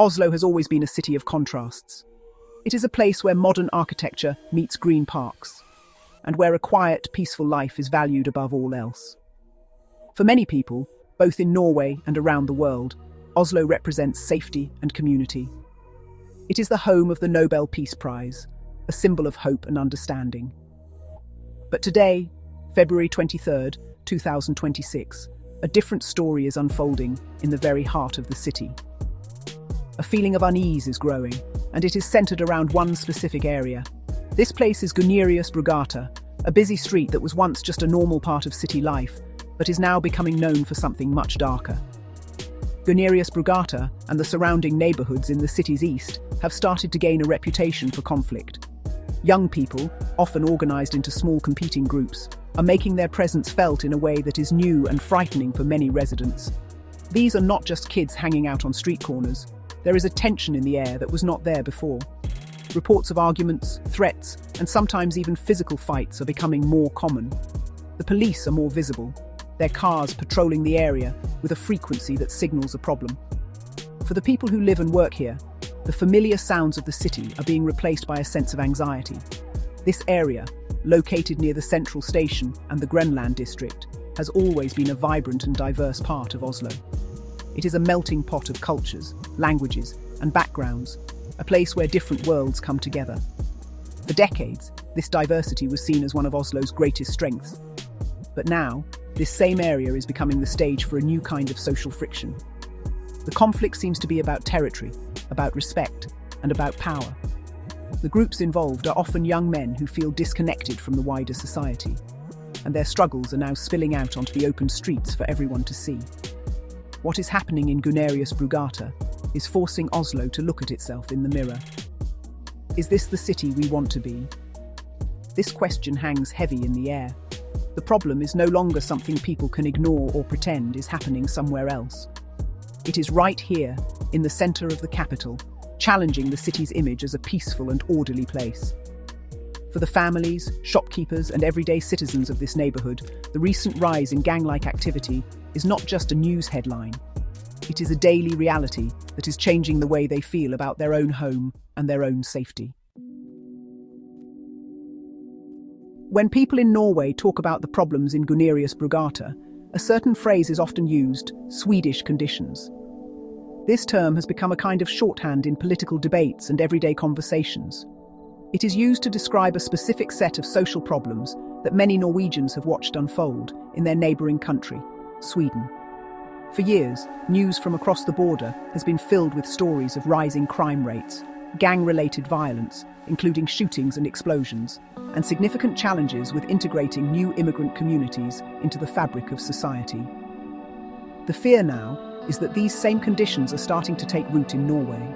Oslo has always been a city of contrasts. It is a place where modern architecture meets green parks, and where a quiet, peaceful life is valued above all else. For many people, both in Norway and around the world, Oslo represents safety and community. It is the home of the Nobel Peace Prize, a symbol of hope and understanding. But today, February 23rd, 2026, a different story is unfolding in the very heart of the city. A feeling of unease is growing, and it is centered around one specific area. This place is Guneriusbrugata, a busy street that was once just a normal part of city life, but is now becoming known for something much darker. Guneriusbrugata and the surrounding neighborhoods in the city's east have started to gain a reputation for conflict. Young people, often organized into small competing groups, are making their presence felt in a way that is new and frightening for many residents. These are not just kids hanging out on street corners. There is a tension in the air that was not there before. Reports of arguments, threats, and sometimes even physical fights are becoming more common. The police are more visible, their cars patrolling the area with a frequency that signals a problem. For the people who live and work here, the familiar sounds of the city are being replaced by a sense of anxiety. This area, located near the central station and the Grenland district, has always been a vibrant and diverse part of Oslo. It is a melting pot of cultures, languages, and backgrounds, a place where different worlds come together. For decades, this diversity was seen as one of Oslo's greatest strengths. But now, this same area is becoming the stage for a new kind of social friction. The conflict seems to be about territory, about respect, and about power. The groups involved are often young men who feel disconnected from the wider society, and their struggles are now spilling out onto the open streets for everyone to see. What is happening in Guneriusbrugata is forcing Oslo to look at itself in the mirror. Is this the city we want to be? This question hangs heavy in the air. The problem is no longer something people can ignore or pretend is happening somewhere else. It is right here, in the center of the capital, challenging the city's image as a peaceful and orderly place. For the families, shopkeepers, and everyday citizens of this neighborhood, the recent rise in gang-like activity is not just a news headline. It is a daily reality that is changing the way they feel about their own home and their own safety. When people in Norway talk about the problems in Guneriusbrugata, a certain phrase is often used: Swedish conditions. This term has become a kind of shorthand in political debates and everyday conversations. It is used to describe a specific set of social problems that many Norwegians have watched unfold in their neighbouring country, Sweden. For years, news from across the border has been filled with stories of rising crime rates, gang-related violence, including shootings and explosions, and significant challenges with integrating new immigrant communities into the fabric of society. The fear now is that these same conditions are starting to take root in Norway.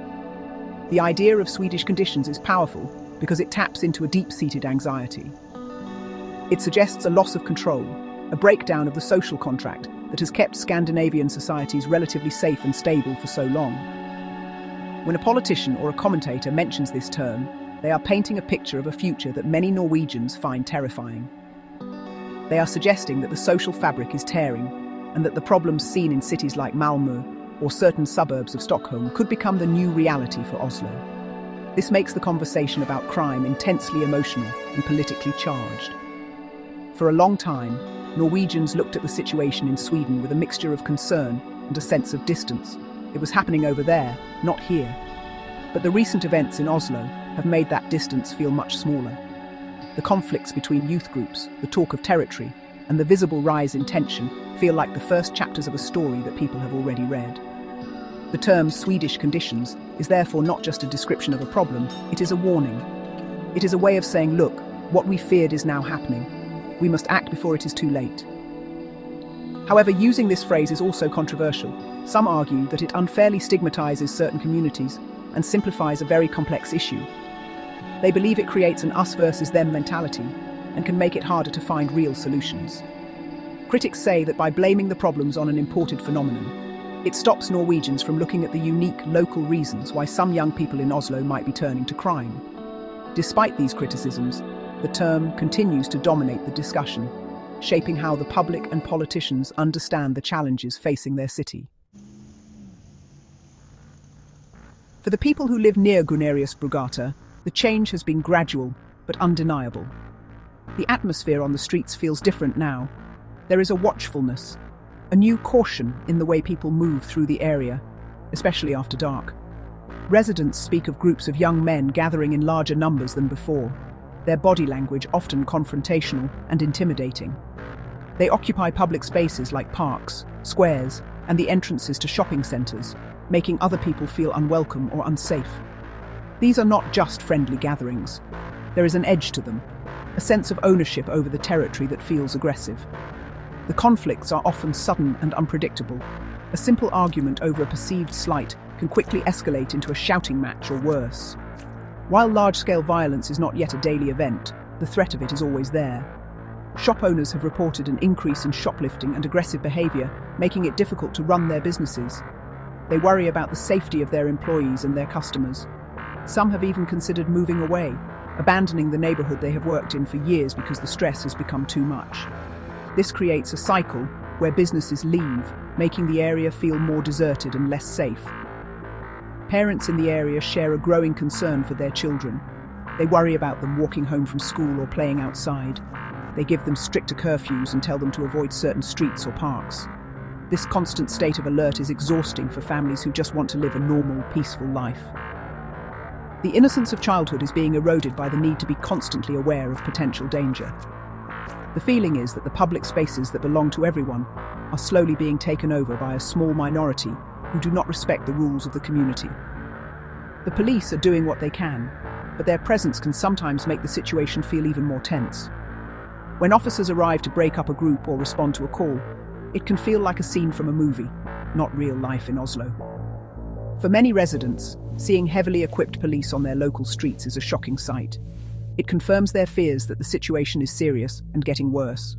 The idea of Swedish conditions is powerful because it taps into a deep-seated anxiety. It suggests a loss of control, a breakdown of the social contract that has kept Scandinavian societies relatively safe and stable for so long. When a politician or a commentator mentions this term, they are painting a picture of a future that many Norwegians find terrifying. They are suggesting that the social fabric is tearing, and that the problems seen in cities like Malmö or certain suburbs of Stockholm could become the new reality for Oslo. This makes the conversation about crime intensely emotional and politically charged. For a long time, Norwegians looked at the situation in Sweden with a mixture of concern and a sense of distance. It was happening over there, not here. But the recent events in Oslo have made that distance feel much smaller. The conflicts between youth groups, the talk of territory, and the visible rise in tension feel like the first chapters of a story that people have already read. The term Swedish conditions is therefore not just a description of a problem, it is a warning. It is a way of saying, look, what we feared is now happening. We must act before it is too late. However, using this phrase is also controversial. Some argue that it unfairly stigmatizes certain communities and simplifies a very complex issue. They believe it creates an us versus them mentality and can make it harder to find real solutions. Critics say that by blaming the problems on an imported phenomenon, it stops Norwegians from looking at the unique local reasons why some young people in Oslo might be turning to crime. Despite these criticisms, the term continues to dominate the discussion, shaping how the public and politicians understand the challenges facing their city. For the people who live near Guneriusbrugata, the change has been gradual but undeniable. The atmosphere on the streets feels different now. There is a watchfulness, a new caution in the way people move through the area, especially after dark. Residents speak of groups of young men gathering in larger numbers than before, their body language often confrontational and intimidating. They occupy public spaces like parks, squares, and the entrances to shopping centres, making other people feel unwelcome or unsafe. These are not just friendly gatherings. There is an edge to them, a sense of ownership over the territory that feels aggressive. The conflicts are often sudden and unpredictable. A simple argument over a perceived slight can quickly escalate into a shouting match or worse. While large-scale violence is not yet a daily event, the threat of it is always there. Shop owners have reported an increase in shoplifting and aggressive behaviour, making it difficult to run their businesses. They worry about the safety of their employees and their customers. Some have even considered moving away, abandoning the neighbourhood they have worked in for years because the stress has become too much. This creates a cycle where businesses leave, making the area feel more deserted and less safe. Parents in the area share a growing concern for their children. They worry about them walking home from school or playing outside. They give them stricter curfews and tell them to avoid certain streets or parks. This constant state of alert is exhausting for families who just want to live a normal, peaceful life. The innocence of childhood is being eroded by the need to be constantly aware of potential danger. The feeling is that the public spaces that belong to everyone are slowly being taken over by a small minority who do not respect the rules of the community. The police are doing what they can, but their presence can sometimes make the situation feel even more tense. When officers arrive to break up a group or respond to a call, it can feel like a scene from a movie, not real life in Oslo. For many residents, seeing heavily equipped police on their local streets is a shocking sight. It confirms their fears that the situation is serious and getting worse.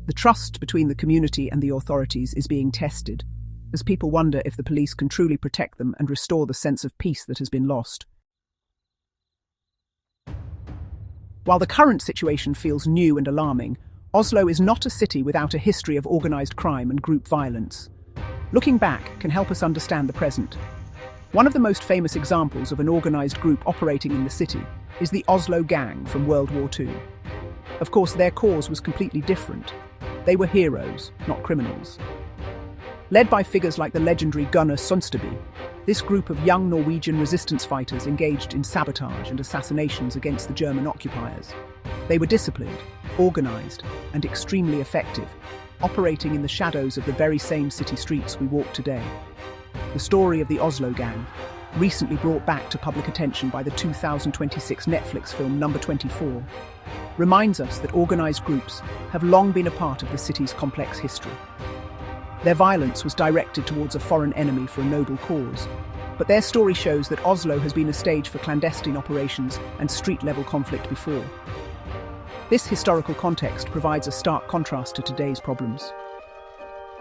The trust between the community and the authorities is being tested, as people wonder if the police can truly protect them and restore the sense of peace that has been lost. While the current situation feels new and alarming, Oslo is not a city without a history of organised crime and group violence. Looking back can help us understand the present. One of the most famous examples of an organised group operating in the city is the Oslo Gang from World War II. Of course, their cause was completely different. They were heroes, not criminals. Led by figures like the legendary Gunnar Sundsteby, this group of young Norwegian resistance fighters engaged in sabotage and assassinations against the German occupiers. They were disciplined, organised, and extremely effective, operating in the shadows of the very same city streets we walk today. The story of the Oslo Gang, recently brought back to public attention by the 2026 Netflix film Number 24, reminds us that organised groups have long been a part of the city's complex history. Their violence was directed towards a foreign enemy for a noble cause, but their story shows that Oslo has been a stage for clandestine operations and street-level conflict before. This historical context provides a stark contrast to today's problems.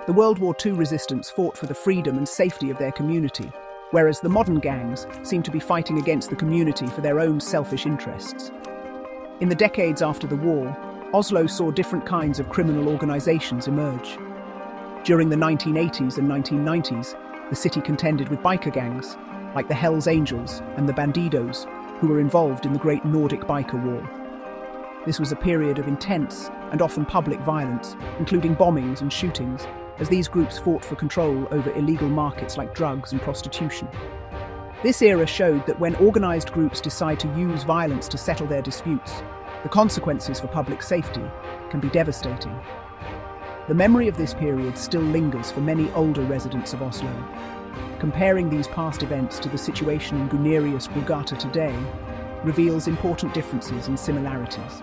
The World War II resistance fought for the freedom and safety of their community, whereas the modern gangs seem to be fighting against the community for their own selfish interests. In the decades after the war, Oslo saw different kinds of criminal organizations emerge. During the 1980s and 1990s, the city contended with biker gangs, like the Hells Angels and the Bandidos, who were involved in the Great Nordic Biker War. This was a period of intense and often public violence, including bombings and shootings, as these groups fought for control over illegal markets like drugs and prostitution. This era showed that when organized groups decide to use violence to settle their disputes, the consequences for public safety can be devastating. The memory of this period still lingers for many older residents of Oslo. Comparing these past events to the situation in Guneriusbrugata today reveals important differences and similarities.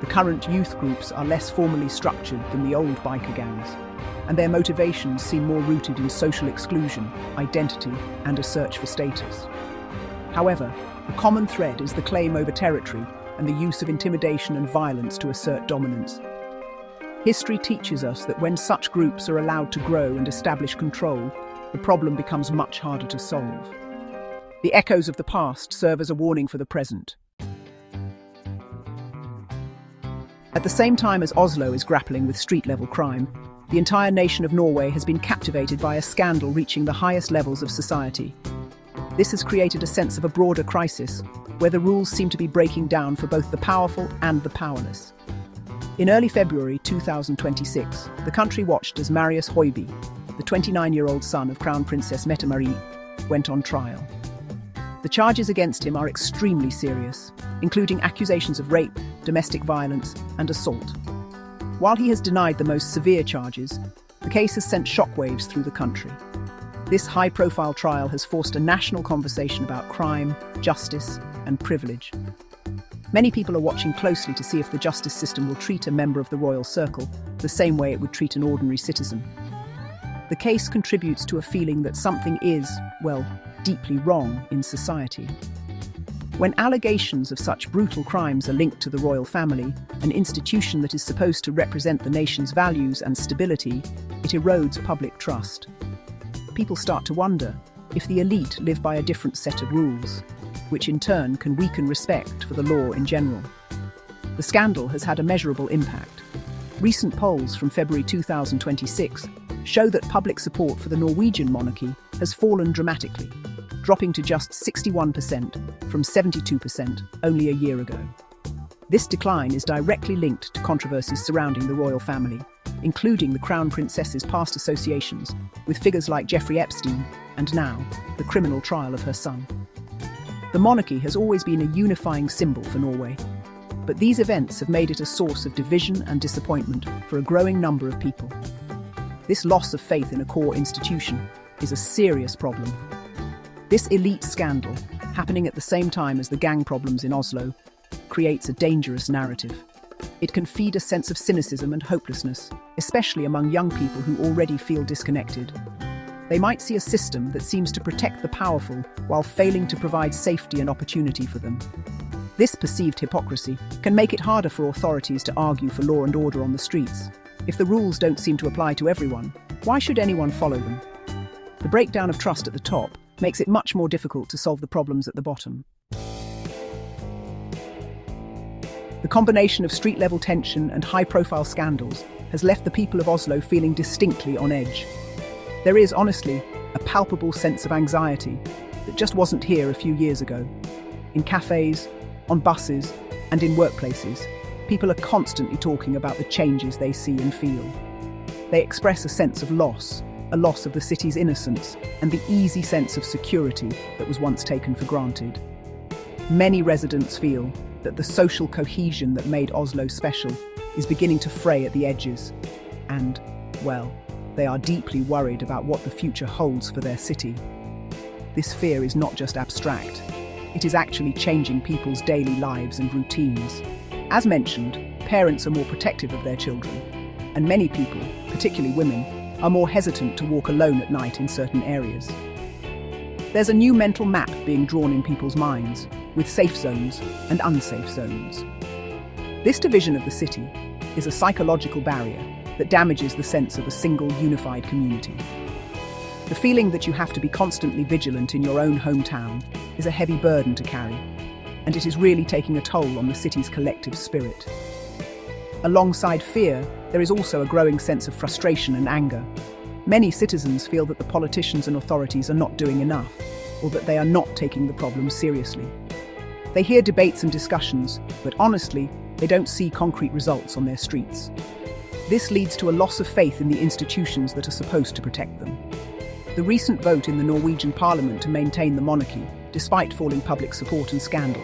The current youth groups are less formally structured than the old biker gangs, and their motivations seem more rooted in social exclusion, identity, and a search for status. However, the common thread is the claim over territory and the use of intimidation and violence to assert dominance. History teaches us that when such groups are allowed to grow and establish control, the problem becomes much harder to solve. The echoes of the past serve as a warning for the present. At the same time as Oslo is grappling with street-level crime, the entire nation of Norway has been captivated by a scandal reaching the highest levels of society. This has created a sense of a broader crisis, where the rules seem to be breaking down for both the powerful and the powerless. In early February 2026, the country watched as Marius Hoiby, the 29-year-old son of Crown Princess Mette Marie, went on trial. The charges against him are extremely serious, including accusations of rape, domestic violence, and assault. While he has denied the most severe charges, the case has sent shockwaves through the country. This high-profile trial has forced a national conversation about crime, justice, and privilege. Many people are watching closely to see if the justice system will treat a member of the royal circle the same way it would treat an ordinary citizen. The case contributes to a feeling that something is, well, deeply wrong in society. When allegations of such brutal crimes are linked to the royal family, an institution that is supposed to represent the nation's values and stability, it erodes public trust. People start to wonder if the elite live by a different set of rules, which in turn can weaken respect for the law in general. The scandal has had a measurable impact. Recent polls from February 2026 show that public support for the Norwegian monarchy has fallen dramatically, dropping to just 61% from 72% only a year ago. This decline is directly linked to controversies surrounding the royal family, including the Crown Princess's past associations with figures like Jeffrey Epstein and now the criminal trial of her son. The monarchy has always been a unifying symbol for Norway, but these events have made it a source of division and disappointment for a growing number of people. This loss of faith in a core institution is a serious problem. This elite scandal, happening at the same time as the gang problems in Oslo, creates a dangerous narrative. It can feed a sense of cynicism and hopelessness, especially among young people who already feel disconnected. They might see a system that seems to protect the powerful while failing to provide safety and opportunity for them. This perceived hypocrisy can make it harder for authorities to argue for law and order on the streets. If the rules don't seem to apply to everyone, why should anyone follow them? The breakdown of trust at the top makes it much more difficult to solve the problems at the bottom. The combination of street-level tension and high-profile scandals has left the people of Oslo feeling distinctly on edge. There is, honestly, a palpable sense of anxiety that just wasn't here a few years ago. In cafes, on buses, and in workplaces, people are constantly talking about the changes they see and feel. They express a sense of loss, a loss of the city's innocence and the easy sense of security that was once taken for granted. Many residents feel that the social cohesion that made Oslo special is beginning to fray at the edges, and, well, they are deeply worried about what the future holds for their city. This fear is not just abstract, it is actually changing people's daily lives and routines. As mentioned, parents are more protective of their children, and many people, particularly women, are more hesitant to walk alone at night in certain areas. There's a new mental map being drawn in people's minds, with safe zones and unsafe zones. This division of the city is a psychological barrier that damages the sense of a single, unified community. The feeling that you have to be constantly vigilant in your own hometown is a heavy burden to carry, and it is really taking a toll on the city's collective spirit. Alongside fear, there is also a growing sense of frustration and anger. Many citizens feel that the politicians and authorities are not doing enough, or that they are not taking the problem seriously. They hear debates and discussions, but honestly, they don't see concrete results on their streets. This leads to a loss of faith in the institutions that are supposed to protect them. The recent vote in the Norwegian parliament to maintain the monarchy, despite falling public support and scandal,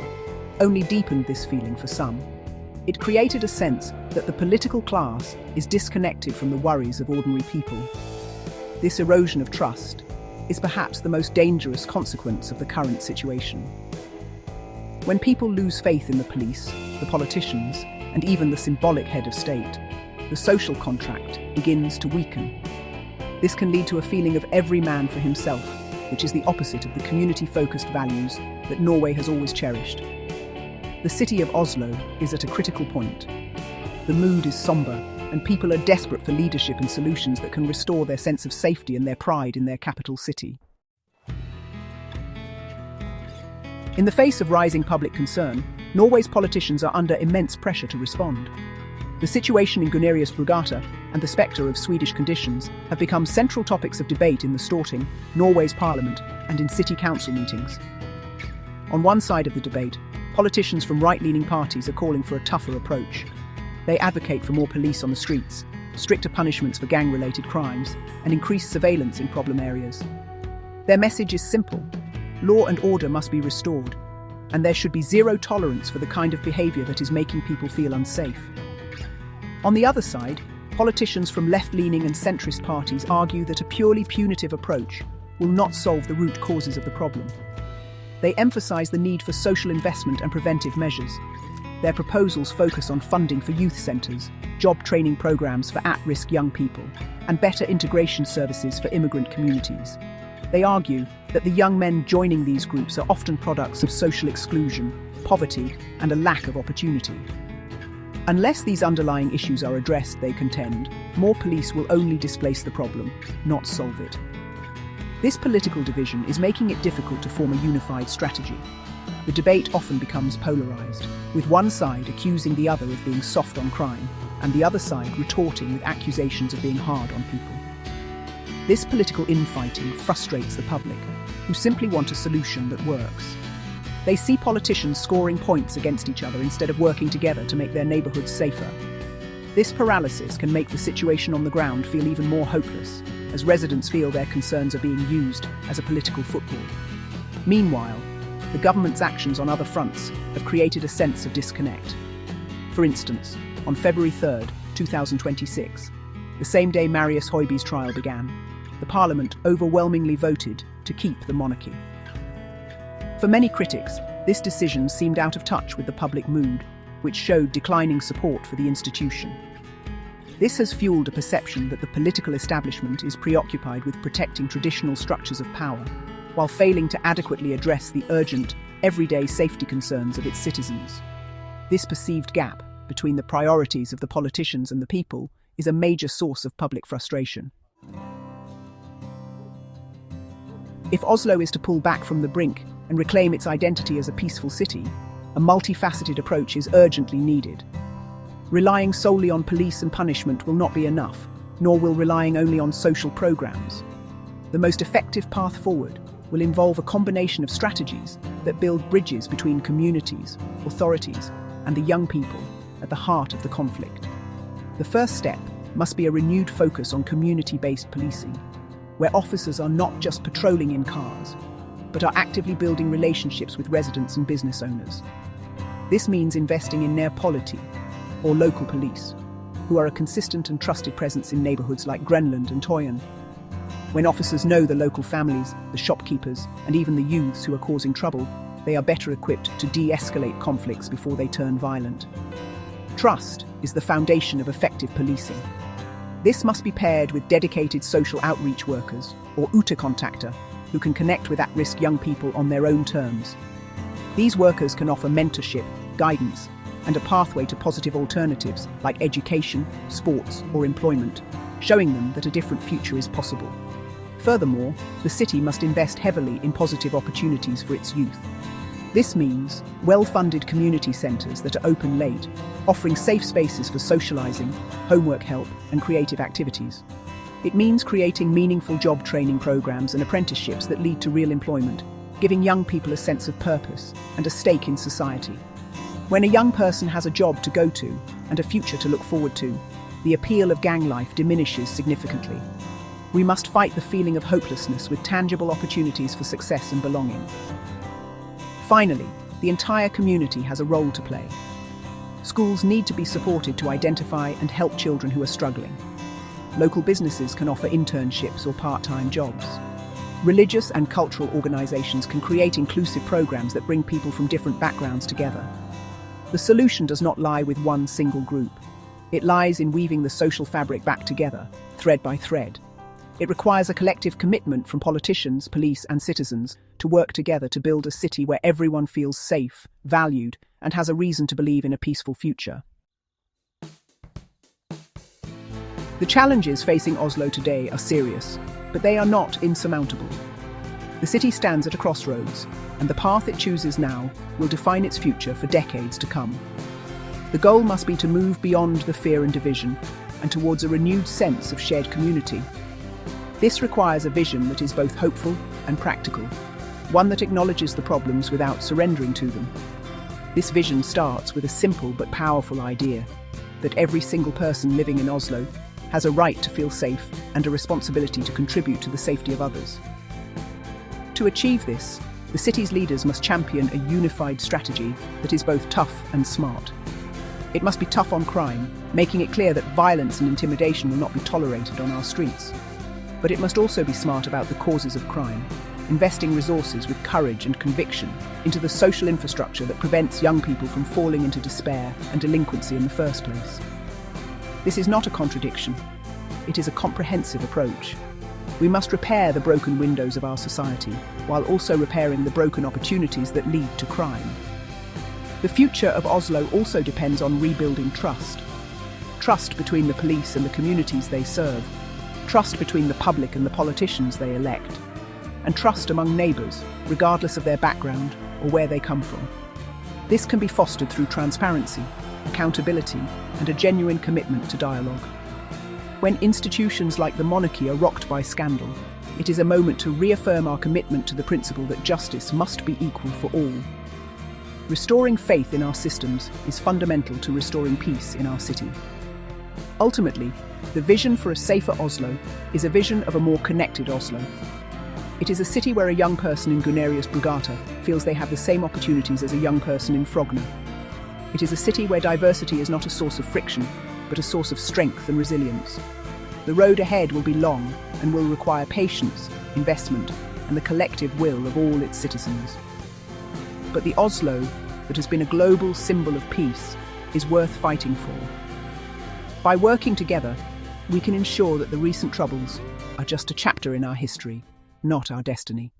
only deepened this feeling for some. It created a sense that the political class is disconnected from the worries of ordinary people. This erosion of trust is perhaps the most dangerous consequence of the current situation. When people lose faith in the police, the politicians, and even the symbolic head of state, the social contract begins to weaken. This can lead to a feeling of every man for himself, which is the opposite of the community-focused values that Norway has always cherished. The city of Oslo is at a critical point. The mood is somber, and people are desperate for leadership and solutions that can restore their sense of safety and their pride in their capital city. In the face of rising public concern, Norway's politicians are under immense pressure to respond. The situation in Gunerius Brugata and the spectre of Swedish conditions have become central topics of debate in the Storting, Norway's parliament, and in city council meetings. On one side of the debate, politicians from right-leaning parties are calling for a tougher approach. They advocate for more police on the streets, stricter punishments for gang-related crimes, and increased surveillance in problem areas. Their message is simple: law and order must be restored, and there should be zero tolerance for the kind of behaviour that is making people feel unsafe. On the other side, politicians from left-leaning and centrist parties argue that a purely punitive approach will not solve the root causes of the problem. They emphasise the need for social investment and preventive measures. Their proposals focus on funding for youth centres, job training programmes for at-risk young people, and better integration services for immigrant communities. They argue that the young men joining these groups are often products of social exclusion, poverty, and a lack of opportunity. Unless these underlying issues are addressed, they contend, more police will only displace the problem, not solve it. This political division is making it difficult to form a unified strategy. The debate often becomes polarised, with one side accusing the other of being soft on crime, and the other side retorting with accusations of being hard on people. This political infighting frustrates the public, who simply want a solution that works. They see politicians scoring points against each other instead of working together to make their neighbourhoods safer. This paralysis can make the situation on the ground feel even more hopeless, as residents feel their concerns are being used as a political football. Meanwhile, the government's actions on other fronts have created a sense of disconnect. For instance, on February 3, 2026, the same day Marius Høiby's trial began, the Parliament overwhelmingly voted to keep the monarchy. For many critics, this decision seemed out of touch with the public mood, which showed declining support for the institution. This has fueled a perception that the political establishment is preoccupied with protecting traditional structures of power, while failing to adequately address the urgent, everyday safety concerns of its citizens. This perceived gap between the priorities of the politicians and the people is a major source of public frustration. If Oslo is to pull back from the brink and reclaim its identity as a peaceful city, a multifaceted approach is urgently needed. Relying solely on police and punishment will not be enough, nor will relying only on social programs. The most effective path forward will involve a combination of strategies that build bridges between communities, authorities, and the young people at the heart of the conflict. The first step must be a renewed focus on community-based policing, where officers are not just patrolling in cars, but are actively building relationships with residents and business owners. This means investing in nærpoliti, or local police, who are a consistent and trusted presence in neighbourhoods like Grenland and Tøyen. When officers know the local families, the shopkeepers, and even the youths who are causing trouble, they are better equipped to de-escalate conflicts before they turn violent. Trust is the foundation of effective policing. This must be paired with dedicated social outreach workers, or utekontakter, who can connect with at-risk young people on their own terms. These workers can offer mentorship, guidance, and a pathway to positive alternatives like education, sports, or employment, showing them that a different future is possible. Furthermore, the city must invest heavily in positive opportunities for its youth. This means well-funded community centres that are open late, offering safe spaces for socialising, homework help, and creative activities. It means creating meaningful job training programmes and apprenticeships that lead to real employment, giving young people a sense of purpose and a stake in society. When a young person has a job to go to and a future to look forward to, the appeal of gang life diminishes significantly. We must fight the feeling of hopelessness with tangible opportunities for success and belonging. Finally, the entire community has a role to play. Schools need to be supported to identify and help children who are struggling. Local businesses can offer internships or part-time jobs. Religious and cultural organisations can create inclusive programmes that bring people from different backgrounds together. The solution does not lie with one single group. It lies in weaving the social fabric back together, thread by thread. It requires a collective commitment from politicians, police, and citizens to work together to build a city where everyone feels safe, valued, and has a reason to believe in a peaceful future. The challenges facing Oslo today are serious, but they are not insurmountable. The city stands at a crossroads, and the path it chooses now will define its future for decades to come. The goal must be to move beyond the fear and division and towards a renewed sense of shared community. This requires a vision that is both hopeful and practical, one that acknowledges the problems without surrendering to them. This vision starts with a simple but powerful idea that every single person living in Oslo has a right to feel safe and a responsibility to contribute to the safety of others. To achieve this, the city's leaders must champion a unified strategy that is both tough and smart. It must be tough on crime, making it clear that violence and intimidation will not be tolerated on our streets. But it must also be smart about the causes of crime, investing resources with courage and conviction into the social infrastructure that prevents young people from falling into despair and delinquency in the first place. This is not a contradiction. It is a comprehensive approach. We must repair the broken windows of our society, while also repairing the broken opportunities that lead to crime. The future of Oslo also depends on rebuilding trust. Trust between the police and the communities they serve, trust between the public and the politicians they elect, and trust among neighbours, regardless of their background or where they come from. This can be fostered through transparency, accountability, and a genuine commitment to dialogue. When institutions like the monarchy are rocked by scandal, it is a moment to reaffirm our commitment to the principle that justice must be equal for all. Restoring faith in our systems is fundamental to restoring peace in our city. Ultimately, the vision for a safer Oslo is a vision of a more connected Oslo. It is a city where a young person in Gunerius-Brugata feels they have the same opportunities as a young person in Frogner. It is a city where diversity is not a source of friction, but a source of strength and resilience. The road ahead will be long and will require patience, investment, and the collective will of all its citizens. But the Oslo that has been a global symbol of peace is worth fighting for. By working together, we can ensure that the recent troubles are just a chapter in our history, not our destiny.